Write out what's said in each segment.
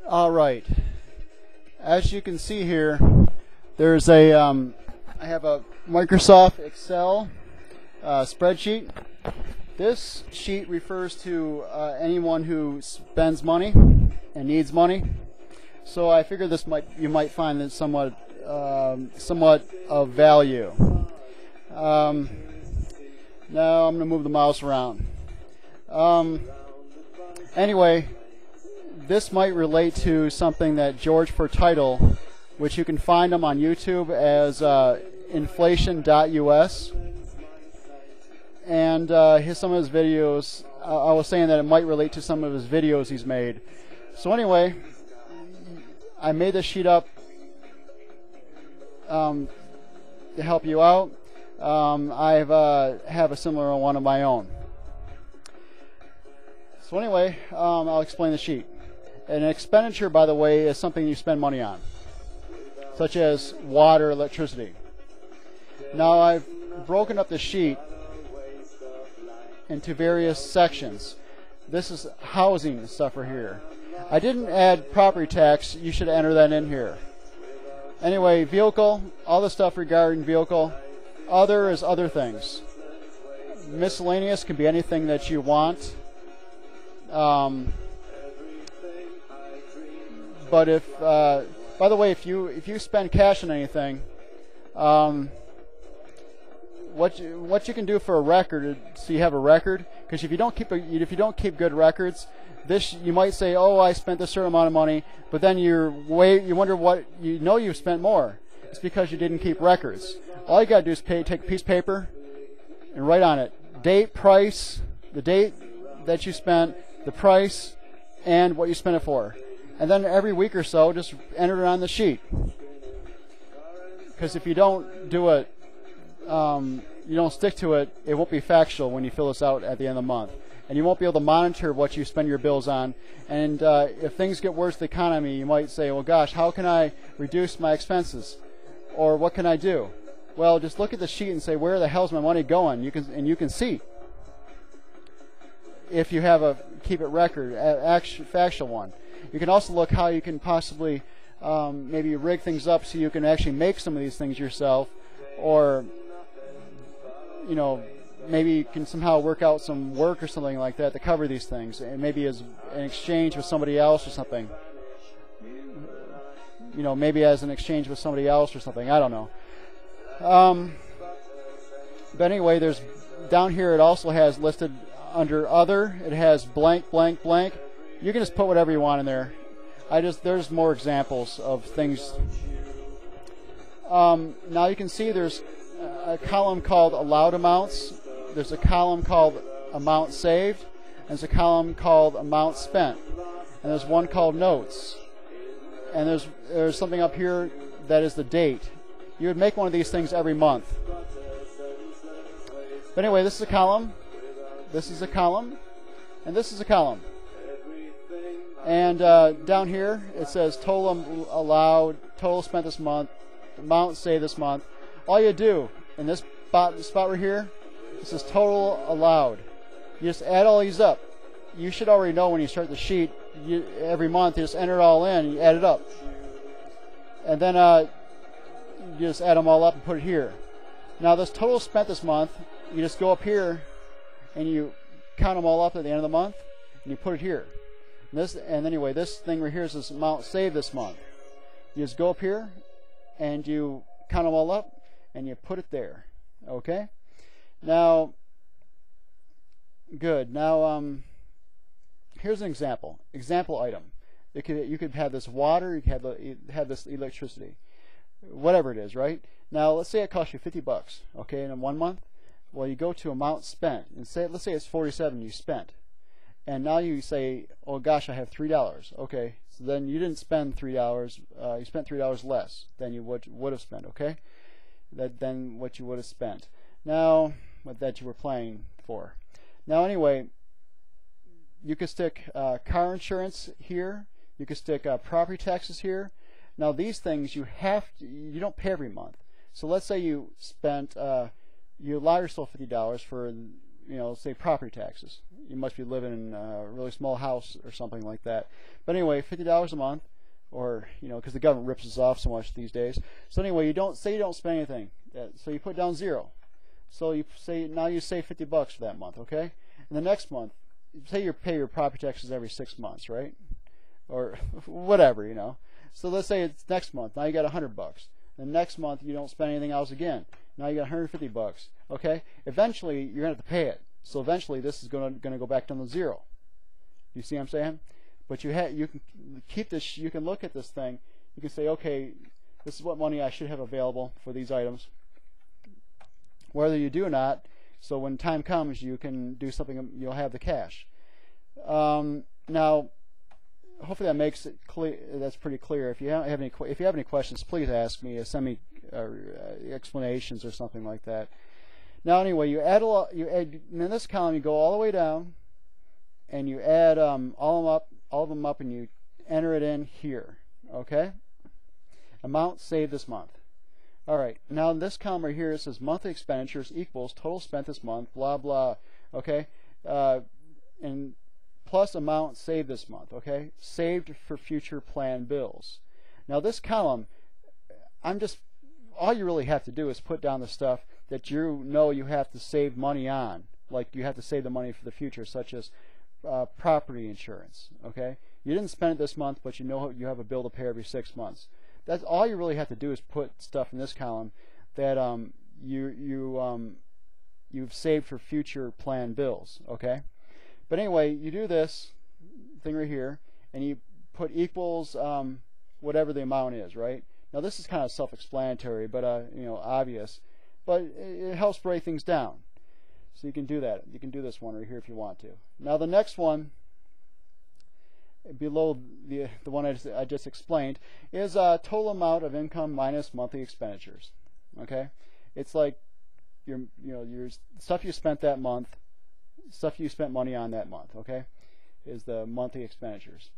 All right. As you can see here, there's I have a Microsoft Excel spreadsheet. This sheet refers to anyone who spends money and needs money. So I figured you might find this somewhat of value. Now I'm going to move the mouse around. Anyway, this might relate to something that George Fortitle, which you can find him on YouTube as inflation.us, and some of his videos. I was saying that it might relate to some of his videos he's made. So anyway, I made this sheet up to help you out. I have a similar one of my own. So anyway, I'll explain the sheet. An expenditure, by the way, is something you spend money on, such as water, electricity. Now I've broken up the sheet into various sections. This is housing stuff right here. I didn't add property tax. You should enter that in here. Anyway, vehicle, all the stuff regarding vehicle. Other is other things. Miscellaneous can be anything that you want. But if, by the way, if you spend cash on anything, what you can do for a record, so you have a record, because if you don't keep good records, you might say, oh, I spent this certain amount of money, but then you wonder what you've spent more. It's because you didn't keep records. All you got to do is take a piece of paper and write on it date, price, the date that you spent, the price, and what you spent it for. And then every week or so, just enter it on the sheet. Because if you don't do it, you don't stick to it, it won't be factual when you fill this out at the end of the month. And you won't be able to monitor what you spend your bills on. And if things get worse, the economy, you might say, well, gosh, how can I reduce my expenses? Or what can I do? Well, just look at the sheet and say, where the hell's my money going? You can see. If you have keep it record, factual one. You can also look how you can possibly maybe rig things up so you can actually make some of these things yourself, or maybe you can somehow work out some work or something like that to cover these things, and maybe as an exchange with somebody else or something. Maybe as an exchange with somebody else or something. I don't know. But anyway, there's down here. It also has listed under other. It has blank, blank, blank. You can just put whatever you want in there. There's more examples of things. Now you can see there's a column called allowed amounts. There's a column called amount saved. And there's a column called amount spent. And there's one called notes. And there's something up here that is the date. You would make one of these things every month. But anyway, this is a column. This is a column. And this is a column. And down here it says total allowed, total spent this month, amount saved this month. All you do in this spot right here, it says total allowed. You just add all these up. You should already know when you start the sheet, every month you just enter it all in, you add it up. And then you just add them all up and put it here. Now this total spent this month, you just go up here and you count them all up at the end of the month and you put it here. And anyway, this thing right here is this amount saved this month. You just go up here and you count them all up and you put it there. Okay? Now, good. Now, here's an example. Example item. You could have this water. You could have this electricity. Whatever it is, right? Now, let's say it costs you $50. Okay, in 1 month. Well, you go to amount spent and let's say it's $47 you spent. And now you say, oh gosh, I have $3. Okay, so then you didn't spend $3. You spent $3 less than you would have spent. Okay, than what you would have spent. Now, that you were playing for. Now, anyway, you could stick car insurance here. You could stick property taxes here. Now, these things you don't pay every month. So let's say you spent, you allow yourself $50 for say property taxes. You must be living in a really small house or something like that. But anyway, $50 a month, or because the government rips us off so much these days. So anyway, you don't spend anything. So you put down 0. So you say now you save $50 for that month, okay? And the next month, say you pay your property taxes every 6 months, right? Or whatever, So let's say it's next month. Now you got $100. The next month you don't spend anything else again. Now you got $150. Okay? Eventually you're gonna have to pay it. So eventually this is gonna go back down to 0. You see what I'm saying? But you can keep this. You can look at this thing. You can say, okay, this is what money I should have available for these items. Whether you do or not, so when time comes, you can do something. You'll have the cash. Now, hopefully that makes it clear. That's pretty clear. If you have any questions, please ask me. Send me explanations or something like that. Now, anyway, you add in this column. You go all the way down, and you add all of them up, and you enter it in here. Okay. Amount saved this month. All right. Now in this column right here, it says monthly expenditures equals total spent this month. Blah blah. Okay. And plus amount saved this month. Okay. Saved for future planned bills. Now this column, all you really have to do is put down the stuff that you have to save money on. Like you have to save the money for the future, such as property insurance. Okay. You didn't spend it this month, but you have a bill to pay every 6 months. That's all you really have to do is put stuff in this column that you've saved for future planned bills. Okay. But anyway, you do this thing right here, and you put equals whatever the amount is. Right. Now this is kind of self-explanatory, but obvious. But it helps break things down. So you can do that. You can do this one right here if you want to. Now the next one, below the one I just explained, is total amount of income minus monthly expenditures. Okay, it's like your stuff you spent that month, stuff you spent money on that month. Okay, is the monthly expenditures.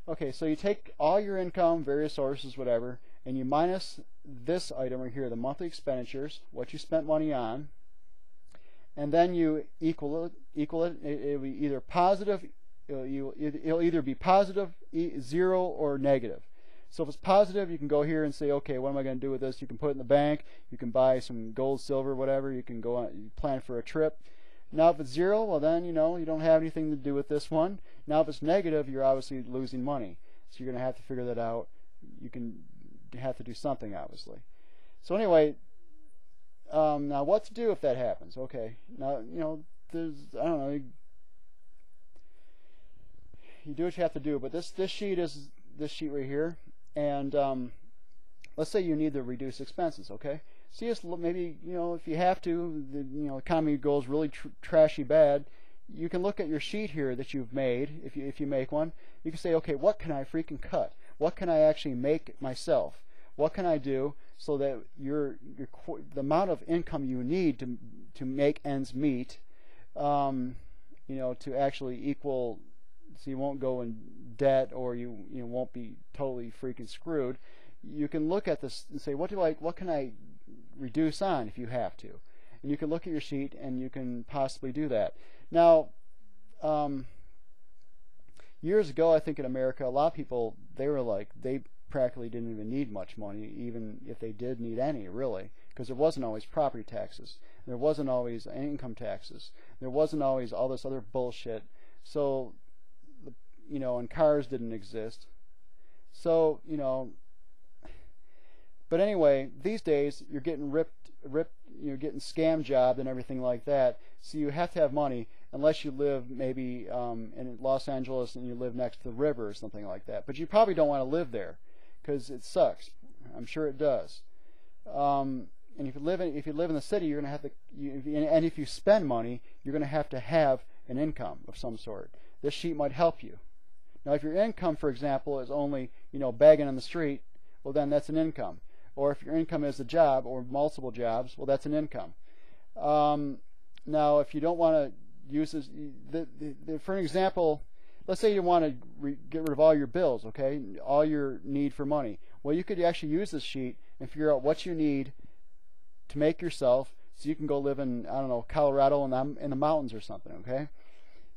Okay, so you take all your income, various sources, whatever, and you minus this item right here, the monthly expenditures, what you spent money on, and then you equal it. It will be either positive. It'll either be positive, 0, or negative. So if it's positive, you can go here and say, okay, what am I going to do with this? You can put it in the bank. You can buy some gold, silver, whatever. You can go on, you plan for a trip. Now if it's 0, well then you don't have anything to do with this one. Now if it's negative, you're obviously losing money. So you're going to have to figure that out. You have to do something, obviously. So anyway, now what to do if that happens? Okay, now there's, I don't know. You do what you have to do, but this sheet is this sheet right here, and let's say you need to reduce expenses. Okay, so just maybe if you have to, the economy goes really trashy bad. You can look at your sheet here that you've made. If you make one, you can say, okay, what can I freaking cut? What can I actually make myself? What can I do so that the amount of income you need to make ends meet, to actually equal. So you won't go in debt, or you won't be totally freaking screwed. You can look at this and say, what can I reduce on if you have to? And you can look at your sheet and you can possibly do that. Now, years ago, I think in America, a lot of people, they practically didn't even need much money, even if they did need any, really, because there wasn't always property taxes. There wasn't always income taxes. There wasn't always all this other bullshit. So and cars didn't exist. So, but anyway, these days you're getting ripped, you're getting scam jobbed and everything like that. So you have to have money, unless you live maybe in Los Angeles and you live next to the river or something like that. But you probably don't want to live there because it sucks. I'm sure it does. And if you live in the city, you're going to have to. And if you spend money, you're going to have an income of some sort. This sheet might help you. Now, if your income, for example, is only begging on the street, well, then that's an income. Or if your income is a job or multiple jobs, well, that's an income. Now, if you don't want to use this, for an example, let's say you want to get rid of all your bills, okay, all your need for money. Well, you could actually use this sheet and figure out what you need to make yourself, so you can go live in, I don't know, Colorado in the mountains or something. Okay,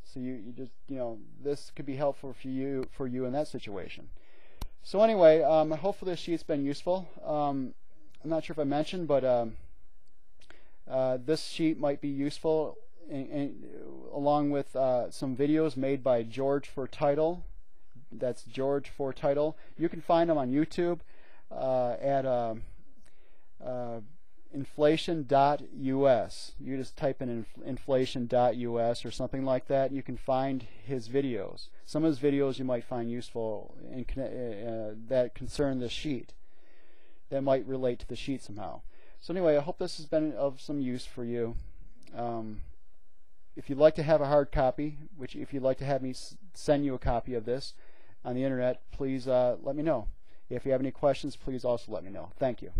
so you just, this could be helpful for you in that situation. So anyway, hopefully this sheet's been useful. I'm not sure if I mentioned, but this sheet might be useful along with some videos made by George for Title. That's George for Title. You can find them on YouTube at inflation.us. You just type in inflation.us or something like that. You can find his videos. Some of his videos you might find useful that concern this sheet, that might relate to the sheet somehow. So anyway, I hope this has been of some use for you. If you'd like to have a hard copy, which if you'd like to have me send you a copy of this on the internet, please let me know. If you have any questions, please also let me know. Thank you.